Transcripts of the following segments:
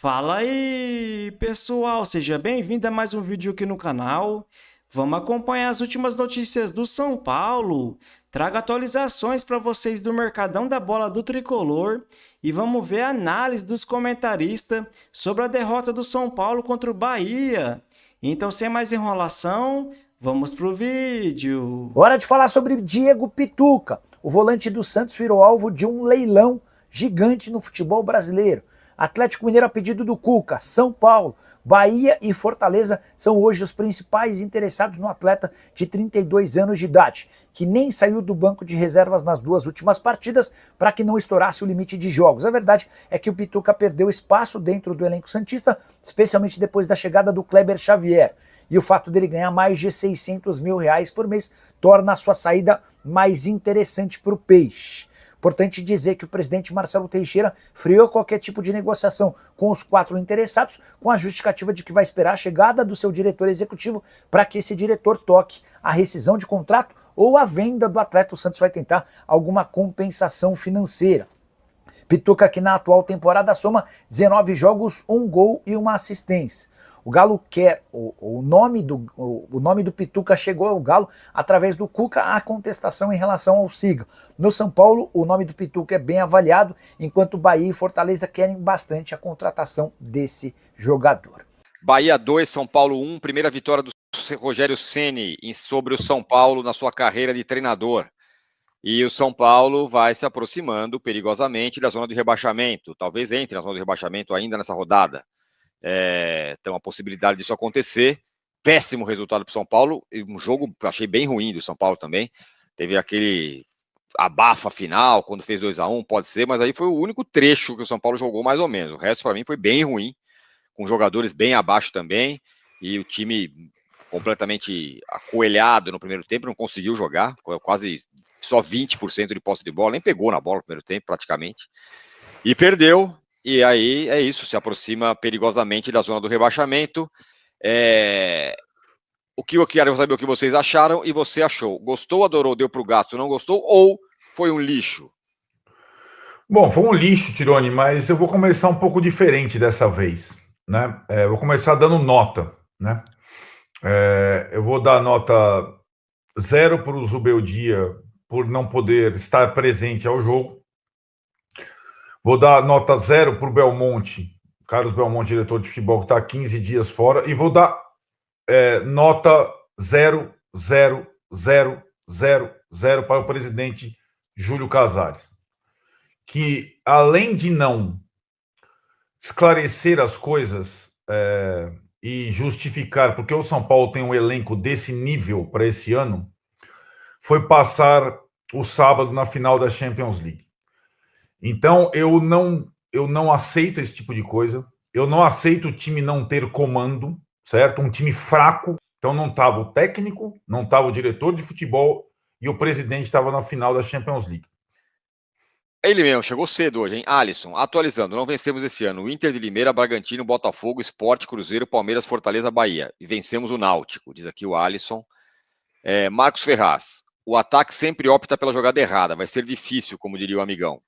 Fala aí, pessoal, seja bem-vindo a mais um vídeo aqui no canal. Vamos acompanhar as últimas notícias do São Paulo. Trago atualizações para vocês do Mercadão da Bola do Tricolor e vamos ver a análise dos comentaristas sobre a derrota do São Paulo contra o Bahia. Então, sem mais enrolação, vamos pro vídeo. Hora de falar sobre Diego Pituca. O volante do Santos virou alvo de um leilão gigante no futebol brasileiro. Atlético Mineiro a pedido do Cuca, São Paulo, Bahia e Fortaleza são hoje os principais interessados no atleta de 32 anos de idade, que nem saiu do banco de reservas nas duas últimas partidas para que não estourasse o limite de jogos. A verdade é que o Pituca perdeu espaço dentro do elenco santista, especialmente depois da chegada do Kleber Xavier. E o fato dele ganhar mais de R$600 mil por mês torna a sua saída mais interessante para o Peixe. Importante dizer que o presidente Marcelo Teixeira freou qualquer tipo de negociação com os 4 interessados, com a justificativa de que vai esperar a chegada do seu diretor executivo para que esse diretor toque a rescisão de contrato ou a venda do atleta. O Santos vai tentar alguma compensação financeira. Pituca, que na atual temporada soma 19 jogos, 1 gol e 1 assistência. O Galo quer, o nome do Pituca chegou ao Galo através do Cuca, a contestação em relação ao Siga. No São Paulo, o nome do Pituca é bem avaliado, enquanto Bahia e Fortaleza querem bastante a contratação desse jogador. Bahia 2, São Paulo 1, primeira vitória do Rogério Ceni sobre o São Paulo na sua carreira de treinador. E o São Paulo vai se aproximando perigosamente da zona de rebaixamento, talvez entre na zona de rebaixamento ainda nessa rodada. Tem uma possibilidade disso acontecer. Péssimo resultado para o São Paulo, um jogo que eu achei bem ruim do São Paulo também. Teve aquele abafa final, quando fez 2-1, pode ser, mas aí foi o único trecho que o São Paulo jogou mais ou menos. O resto, para mim, foi bem ruim, com jogadores bem abaixo também, e o time completamente acoelhado no primeiro tempo, não conseguiu jogar, quase só 20% de posse de bola, nem pegou na bola no primeiro tempo, praticamente, e perdeu. E aí é isso, se aproxima perigosamente da zona do rebaixamento. O que eu quero saber o que vocês acharam e você achou. Gostou, adorou, deu pro gasto, não gostou ou foi um lixo? Bom, foi um lixo, Tirone, mas eu vou começar um pouco diferente dessa vez, né? Eu vou começar dando nota, né? Eu vou dar nota 0 para o Zubeldia por não poder estar presente ao jogo. Vou dar nota 0 para o Belmonte, Carlos Belmonte, diretor de futebol, que está 15 dias fora. E vou dar nota 0, 0, 0, 0, 0 para o presidente Júlio Casares, que, além de não esclarecer as coisas e justificar porque o São Paulo tem um elenco desse nível para esse ano, foi passar o sábado na final da Champions League. Então, eu não aceito esse tipo de coisa. Eu não aceito o time não ter comando, certo? Um time fraco. Então, não estava o técnico, não estava o diretor de futebol e o presidente estava na final da Champions League. Ele mesmo, chegou cedo hoje, hein? Alisson, atualizando, não vencemos esse ano. Inter de Limeira, Bragantino, Botafogo, Sport, Cruzeiro, Palmeiras, Fortaleza, Bahia. E vencemos o Náutico, diz aqui o Alisson. Marcos Ferraz, o ataque sempre opta pela jogada errada. Vai ser difícil, como diria o amigão.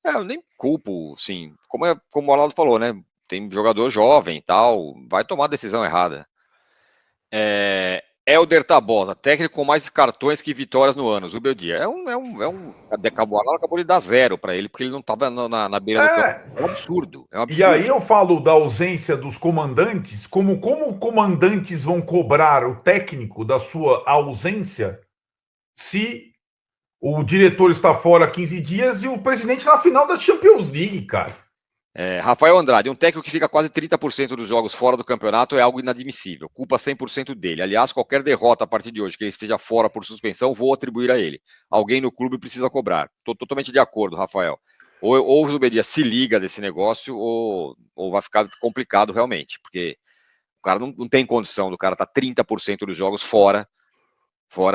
Eu nem culpo, sim. Como o Arnaldo falou, né? Tem jogador jovem e tal, vai tomar a decisão errada. Helder Tabosa, técnico com mais cartões que vitórias no ano. Zubeldia. O Arnaldo acabou de dar 0 para ele, porque ele não estava na beira do campo. É um absurdo. E aí eu falo da ausência dos comandantes, como comandantes vão cobrar o técnico da sua ausência se o diretor está fora 15 dias e o presidente na final da Champions League, cara. Rafael Andrade, um técnico que fica quase 30% dos jogos fora do campeonato é algo inadmissível. Culpa 100% dele. Aliás, qualquer derrota a partir de hoje que ele esteja fora por suspensão, vou atribuir a ele. Alguém no clube precisa cobrar. Estou totalmente de acordo, Rafael. Ou o Zubedia se liga desse negócio ou vai ficar complicado realmente, porque o cara não tem condição do cara estar 30% dos jogos fora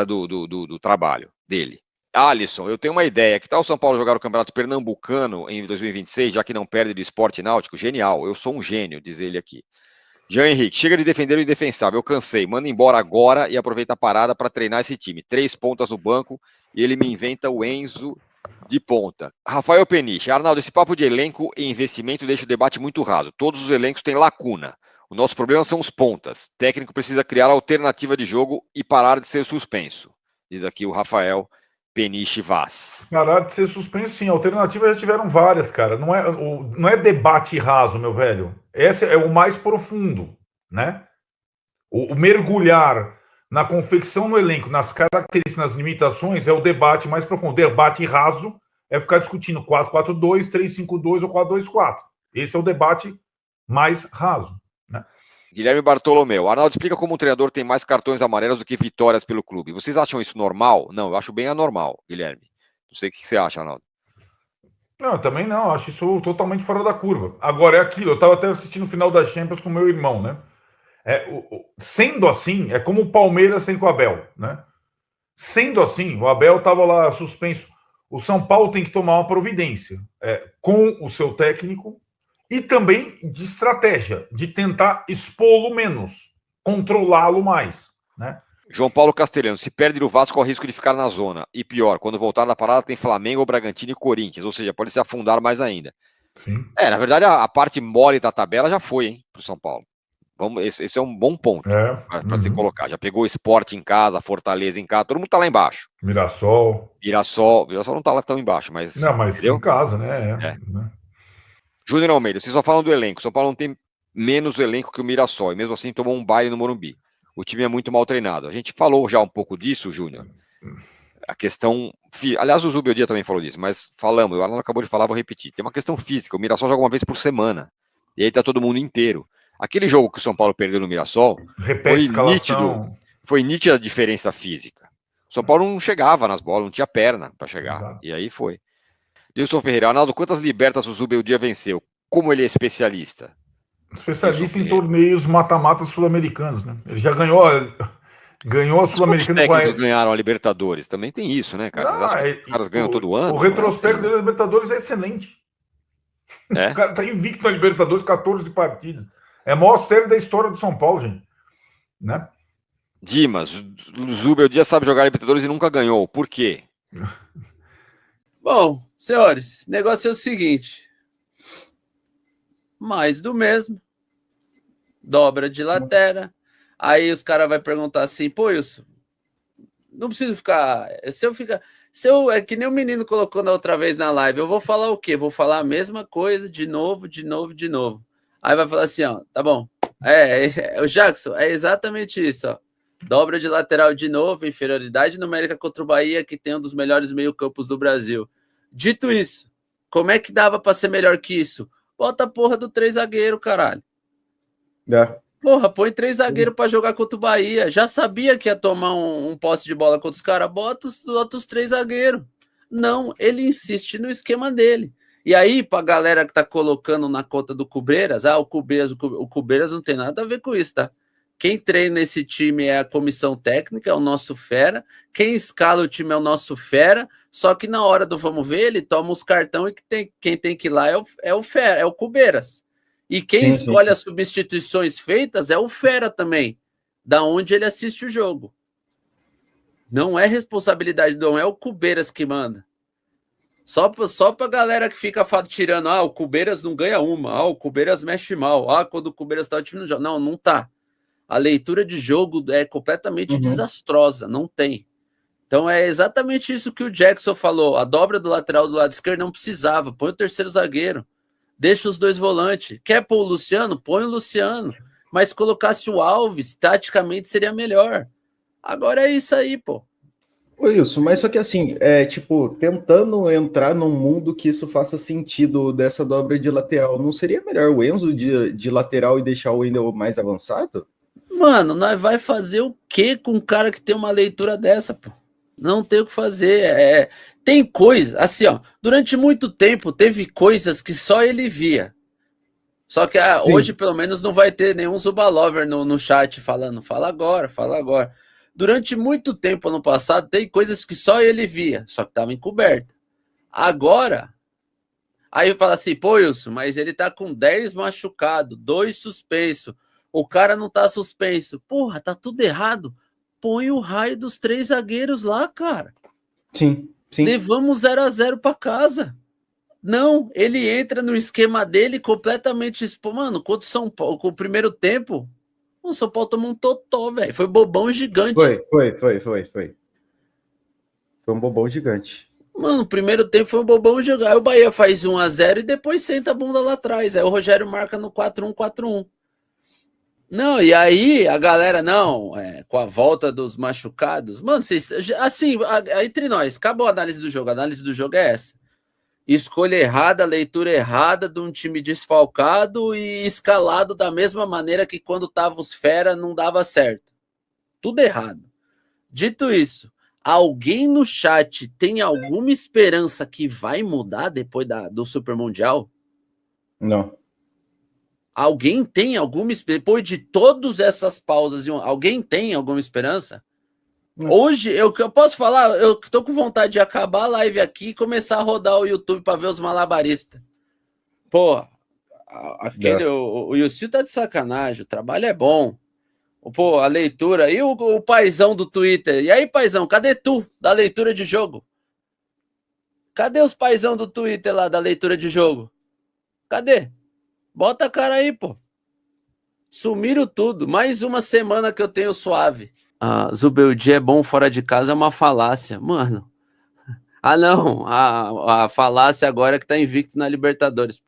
do trabalho dele. Alisson, eu tenho uma ideia. Que tal o São Paulo jogar o Campeonato Pernambucano em 2026, já que não perde do Esporte Náutico? Genial, eu sou um gênio, diz ele aqui. Jean Henrique, chega de defender o indefensável, eu cansei. Manda embora agora e aproveita a parada para treinar esse time. 3 pontas no banco e ele me inventa o Enzo de ponta. Rafael Peniche. Arnaldo, esse papo de elenco e investimento deixa o debate muito raso. Todos os elencos têm lacuna. O nosso problema são os pontas. O técnico precisa criar alternativa de jogo e parar de ser suspenso. Diz aqui o Rafael Peniche Vaz. Parar de ser suspenso, sim. Alternativas já tiveram várias, cara. Não é debate raso, meu velho. Esse é o mais profundo, né? O mergulhar na confecção no elenco, nas características, nas limitações, é o debate mais profundo. Debate raso é ficar discutindo 4-4-2, 3-5-2 ou 4-2-4. Esse é o debate mais raso, né? Guilherme Bartolomeu. Arnaldo, explica como um treinador tem mais cartões amarelos do que vitórias pelo clube. Vocês acham isso normal? Não, eu acho bem anormal, Guilherme. Não sei o que você acha, Arnaldo. Não, também não. Acho isso totalmente fora da curva. Agora, é aquilo. Eu estava até assistindo o final da Champions com meu irmão, né? Sendo assim, é como o Palmeiras sem com o Abel, né? Sendo assim, o Abel estava lá suspenso. O São Paulo tem que tomar uma providência com o seu técnico e também de estratégia, de tentar expô-lo menos, controlá-lo mais, né? João Paulo Castelhano, se perde no Vasco, corre o risco de ficar na zona. E pior, quando voltar da parada tem Flamengo, Bragantino e Corinthians, ou seja, pode se afundar mais ainda. Sim. Na verdade, a parte mole da tabela já foi, hein, pro São Paulo. Esse é um bom ponto para se colocar. Já pegou o Sport em casa, Fortaleza em casa, todo mundo tá lá embaixo. Mirassol não tá lá tão embaixo, mas... Não, mas entendeu? em casa, né? Né? Júnior Almeida, vocês só falam do elenco. São Paulo não tem menos elenco que o Mirassol, e mesmo assim tomou um baile no Morumbi. O time é muito mal treinado. A gente falou já um pouco disso, Júnior. A questão... Aliás, o Zubeldia também falou disso, mas falamos, o Arnaldo acabou de falar, vou repetir. Tem uma questão física. O Mirassol joga uma vez por semana. E aí tá todo mundo inteiro. Aquele jogo que o São Paulo perdeu no Mirassol, foi nítida a diferença física. O São Paulo não chegava nas bolas, não tinha perna para chegar. Exato. E aí foi. Wilson Ferreira, Arnaldo, quantas libertas o Zubeldia venceu? Como ele é especialista? Especialista em torneios mata-mata sul-americanos, né? Ele já ganhou a Sul-Americana. Os técnicos ganharam a Libertadores. Também tem isso, né, cara? Os caras ganham todo ano. O retrospecto da Libertadores é excelente. O cara tá invicto na Libertadores, 14 partidas. É a maior série da história do São Paulo, gente. Né? Dimas, o Zubeldia sabe jogar Libertadores e nunca ganhou. Por quê? Bom, senhores, o negócio é o seguinte. Mais do mesmo. Dobra de lateral. Aí os caras vão perguntar assim, pô, Wilson, não preciso ficar... é que nem o menino colocou na outra vez na live, eu vou falar o quê? Vou falar a mesma coisa de novo. Aí vai falar assim, ó, tá bom. O Jackson, é exatamente isso, ó. Dobra de lateral de novo, inferioridade numérica contra o Bahia, que tem um dos melhores meio-campos do Brasil. Dito isso, como é que dava para ser melhor que isso? Bota a porra do 3 zagueiro, caralho. Porra, põe 3 zagueiros para jogar contra o Bahia. Já sabia que ia tomar um posse de bola contra os caras, bota os outros 3 zagueiros. Não, ele insiste no esquema dele. E aí, pra galera que tá colocando na conta do Cubreiras, o Cubreiras não tem nada a ver com isso, tá? Quem treina esse time é a comissão técnica, é o nosso fera. Quem escala o time é o nosso fera. Só que na hora do vamos ver, ele toma os cartões e quem tem que ir lá é o fera, é o Cubeiras. E quem escolhe as substituições feitas é o fera também, da onde ele assiste o jogo. Não é responsabilidade do homem, é o Cubeiras que manda. Só pra galera que fica tirando, o Cubeiras não ganha uma, o Cubeiras mexe mal, quando o Cubeiras tá, o time não joga. Não tá. A leitura de jogo é completamente desastrosa, não tem. Então é exatamente isso que o Jackson falou, a dobra do lateral do lado esquerdo não precisava, põe o terceiro zagueiro, deixa os 2 volantes. Quer pôr o Luciano? Põe o Luciano. Mas colocasse o Alves, taticamente seria melhor. Agora é isso aí, pô. Ô, Wilson, mas só que assim, tentando entrar num mundo que isso faça sentido dessa dobra de lateral, não seria melhor o Enzo de lateral e deixar o Wendel mais avançado? Mano, nós vai fazer o quê com um cara que tem uma leitura dessa, pô? Não tem o que fazer. Tem coisa, assim, ó, durante muito tempo teve coisas que só ele via. Só que hoje, pelo menos, não vai ter nenhum Zubalover no chat falando, fala agora. Durante muito tempo, ano passado, tem coisas que só ele via, só que estava encoberta. Agora, aí fala assim, pô, Wilson, mas ele tá com 10 machucados, 2 suspensos, o cara não tá suspenso. Porra, tá tudo errado. Põe o raio dos 3 zagueiros lá, cara. Sim. Sim. Levamos 0-0 para casa. Não, ele entra no esquema dele completamente mano, contra o São Paulo, com o primeiro tempo, o São Paulo tomou um totó, velho. Foi bobão gigante. Foi um bobão gigante. Mano, o primeiro tempo foi um bobão gigante. Aí o Bahia faz 1-0 e depois senta a bunda lá atrás. Aí o Rogério marca no 4-1. Não, e aí a galera, com a volta dos machucados. Mano, vocês, assim, entre nós, acabou a análise do jogo. A análise do jogo é essa. Escolha errada, leitura errada de um time desfalcado e escalado da mesma maneira que quando tava os fera não dava certo. Tudo errado. Dito isso, alguém no chat tem alguma esperança que vai mudar depois do Super Mundial? Não. Alguém tem alguma esperança? Depois de todas essas pausas, alguém tem alguma esperança? Hoje, eu posso falar, eu tô com vontade de acabar a live aqui e começar a rodar o YouTube para ver os malabaristas. Pô, o Yussil tá de sacanagem, o trabalho é bom. Pô, a leitura. E o paizão do Twitter? E aí, paizão, cadê tu da leitura de jogo? Cadê os paizão do Twitter lá da leitura de jogo? Cadê? Bota a cara aí, pô. Sumiram tudo. Mais uma semana que eu tenho suave. Zubeldia é bom fora de casa é uma falácia. Mano. Não. A falácia agora é que tá invicto na Libertadores.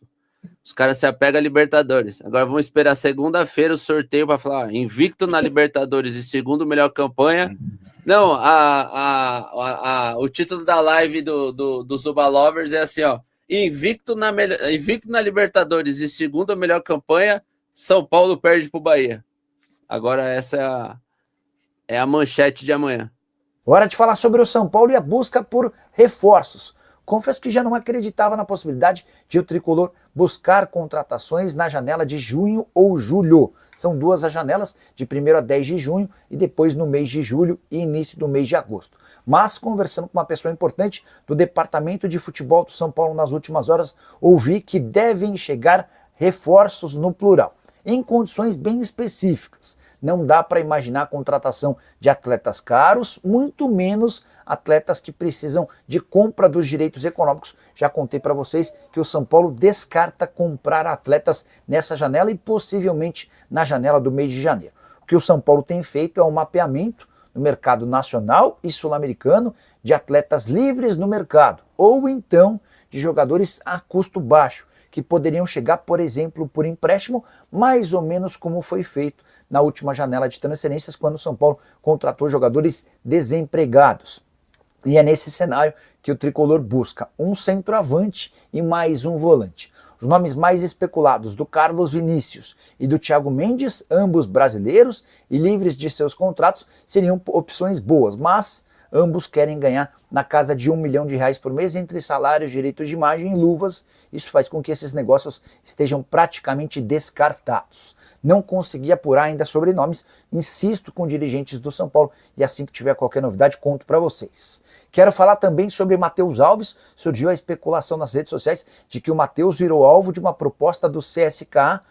Os caras se apegam a Libertadores. Agora vamos esperar segunda-feira o sorteio para falar invicto na Libertadores e segundo melhor campanha. Não, o título da live do Zuba Lovers é assim, ó. Invicto na Libertadores e segundo melhor campanha, São Paulo perde pro Bahia. Agora essa é a manchete de amanhã. Hora de falar sobre o São Paulo e a busca por reforços. Confesso que já não acreditava na possibilidade de o Tricolor buscar contratações na janela de junho ou julho. São duas as janelas, de 1º a 10 de junho e depois no mês de julho e início do mês de agosto. Mas, conversando com uma pessoa importante do departamento de futebol do São Paulo nas últimas horas, ouvi que devem chegar reforços no plural, em condições bem específicas. Não dá para imaginar a contratação de atletas caros, muito menos atletas que precisam de compra dos direitos econômicos. Já contei para vocês que o São Paulo descarta comprar atletas nessa janela e possivelmente na janela do mês de janeiro. O que o São Paulo tem feito é um mapeamento no mercado nacional e sul-americano de atletas livres no mercado, ou então de jogadores a custo baixo, que poderiam chegar, por exemplo, por empréstimo, mais ou menos como foi feito na última janela de transferências, quando o São Paulo contratou jogadores desempregados. E é nesse cenário que o Tricolor busca um centroavante e mais um volante. Os nomes mais especulados do Carlos Vinícius e do Thiago Mendes, ambos brasileiros e livres de seus contratos, seriam opções boas, mas ambos querem ganhar na casa de R$1 milhão por mês entre salários, direitos de imagem e luvas. Isso faz com que esses negócios estejam praticamente descartados. Não consegui apurar ainda sobrenomes, insisto com dirigentes do São Paulo e assim que tiver qualquer novidade conto para vocês. Quero falar também sobre Matheus Alves. Surgiu a especulação nas redes sociais de que o Matheus virou alvo de uma proposta do CSKA,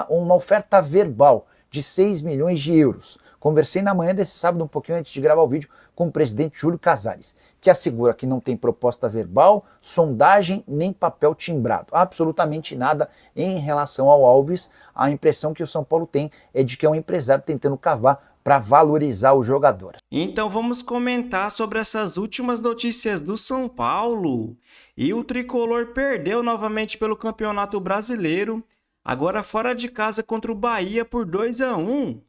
uma oferta verbal de 6 milhões de euros. Conversei na manhã desse sábado, um pouquinho antes de gravar o vídeo, com o presidente Júlio Casares, que assegura que não tem proposta verbal, sondagem nem papel timbrado. Absolutamente nada em relação ao Alves. A impressão que o São Paulo tem é de que é um empresário tentando cavar para valorizar o jogador. Então vamos comentar sobre essas últimas notícias do São Paulo. E o Tricolor perdeu novamente pelo Campeonato Brasileiro, agora fora de casa contra o Bahia por 2-1.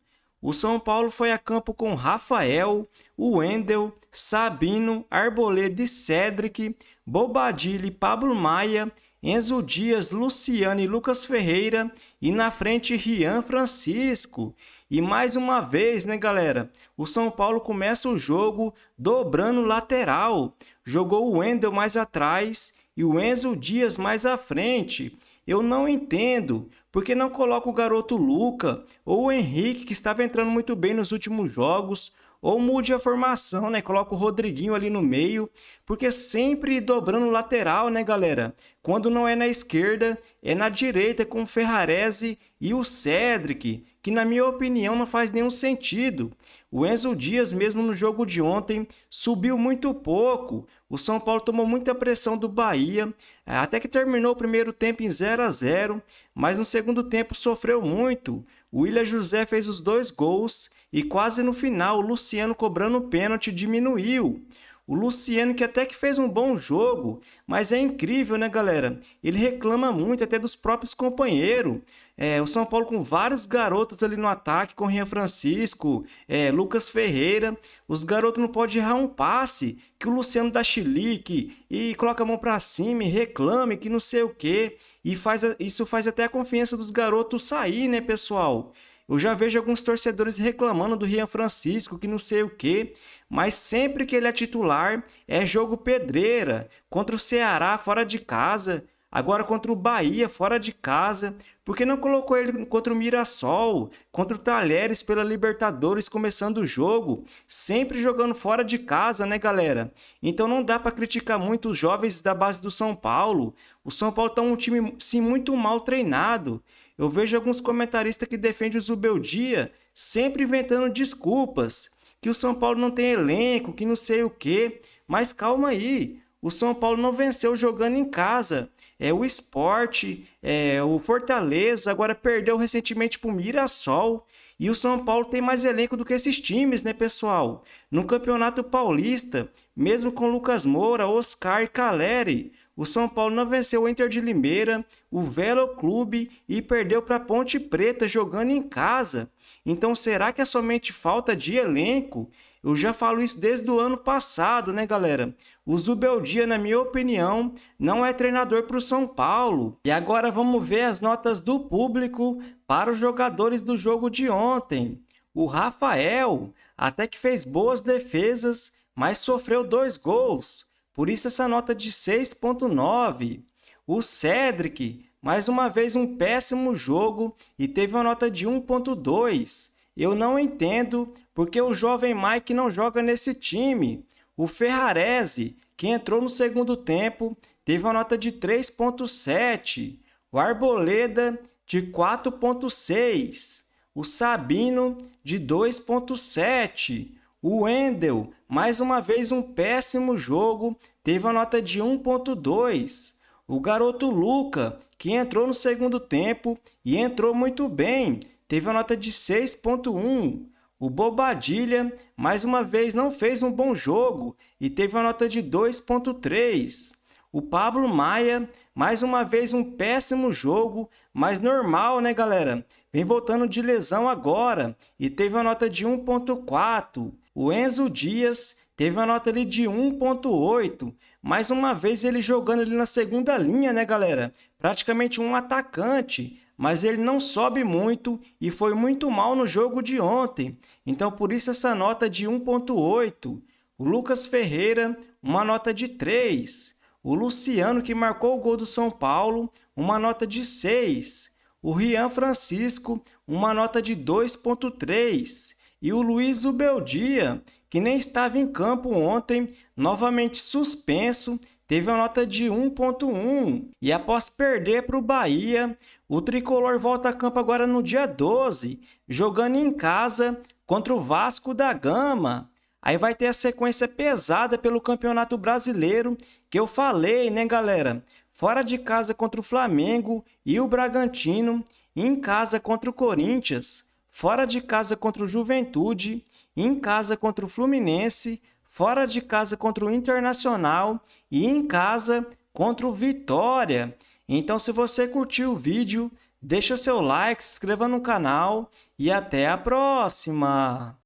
O São Paulo foi a campo com Rafael, Wendel, Sabino, Arboleda e Cedric, Bobadilha e Pablo Maia, Enzo Dias, Luciano e Lucas Ferreira e na frente Rian Francisco. E mais uma vez, né, galera? O São Paulo começa o jogo dobrando lateral. Jogou o Wendel mais atrás e o Enzo Dias mais à frente. Eu não entendo por que não coloca o garoto Luca ou o Henrique, que estava entrando muito bem nos últimos jogos, ou mude a formação, né? Coloca o Rodriguinho ali no meio, porque sempre dobrando lateral, né, galera? quando não é na esquerda, é na direita com o Ferrarese e o Cédric, que na minha opinião não faz nenhum sentido. O Enzo Dias, mesmo no jogo de ontem, subiu muito pouco. O São Paulo tomou muita pressão do Bahia, até que terminou o primeiro tempo em 0-0, mas no segundo tempo sofreu muito. O William José fez os 2 gols e quase no final o Luciano cobrando o pênalti diminuiu. O Luciano que até que fez um bom jogo, mas é incrível, né, galera? Ele reclama muito até dos próprios companheiros. O São Paulo com vários garotos ali no ataque, com Rian Francisco, Lucas Ferreira. Os garotos não podem errar um passe, que o Luciano dá chilique e coloca a mão pra cima e reclame que não sei o quê. E isso faz até a confiança dos garotos sair, né, pessoal? Eu já vejo alguns torcedores reclamando do Rian Francisco, que não sei o quê, mas sempre que ele é titular, é jogo pedreira. Contra o Ceará, fora de casa, agora contra o Bahia, fora de casa. Por que não colocou ele contra o Mirassol, contra o Talheres pela Libertadores, começando o jogo? Sempre jogando fora de casa, né, galera? Então não dá para criticar muito os jovens da base do São Paulo. O São Paulo tá um time, sim, muito mal treinado. Eu vejo alguns comentaristas que defendem o Zubeldia sempre inventando desculpas, que o São Paulo não tem elenco, que não sei o quê. Mas calma aí, o São Paulo não venceu jogando em casa. O Sport, o Fortaleza, agora perdeu recentemente para o Mirassol. E o São Paulo tem mais elenco do que esses times, né, pessoal? No Campeonato Paulista, mesmo com Lucas Moura, Oscar e Caleri, o São Paulo não venceu o Inter de Limeira, o Velo Clube e perdeu para a Ponte Preta jogando em casa. Então será que é somente falta de elenco? Eu já falo isso desde o ano passado, né, galera? O Zubeldia, na minha opinião, não é treinador para o São Paulo. E agora vamos ver as notas do público para os jogadores do jogo de ontem. O Rafael até que fez boas defesas, mas sofreu 2 gols. Por isso essa nota de 6,9. O Cédric, mais uma vez um péssimo jogo e teve uma nota de 1,2. Eu não entendo porque o jovem Mike não joga nesse time. O Ferrarese, que entrou no segundo tempo, teve uma nota de 3,7. O Arboleda, de 4,6. O Sabino, de 2,7. O Wendel, mais uma vez um péssimo jogo, teve a nota de 1,2. O garoto Luca, que entrou no segundo tempo e entrou muito bem, teve a nota de 6,1. O Bobadilha, mais uma vez, não fez um bom jogo e teve a nota de 2,3. O Pablo Maia, mais uma vez um péssimo jogo, mas normal, né, galera? Vem voltando de lesão agora e teve uma nota de 1,4. O Enzo Dias teve uma nota ali de 1,8. Mais uma vez ele jogando ali na segunda linha, né, galera? Praticamente um atacante, mas ele não sobe muito e foi muito mal no jogo de ontem. Então por isso essa nota de 1,8. O Lucas Ferreira, uma nota de 3. O Luciano, que marcou o gol do São Paulo, uma nota de 6. O Rian Francisco, uma nota de 2,3. E o Luiz Zubeldia, que nem estava em campo ontem, novamente suspenso, teve a nota de 1,1. E após perder para o Bahia, o Tricolor volta a campo agora no dia 12, jogando em casa contra o Vasco da Gama. Aí vai ter a sequência pesada pelo Campeonato Brasileiro, que eu falei, né, galera? Fora de casa contra o Flamengo e o Bragantino, em casa contra o Corinthians, fora de casa contra o Juventude, em casa contra o Fluminense, fora de casa contra o Internacional e em casa contra o Vitória. Então, se você curtiu o vídeo, deixa seu like, se inscreva no canal e até a próxima!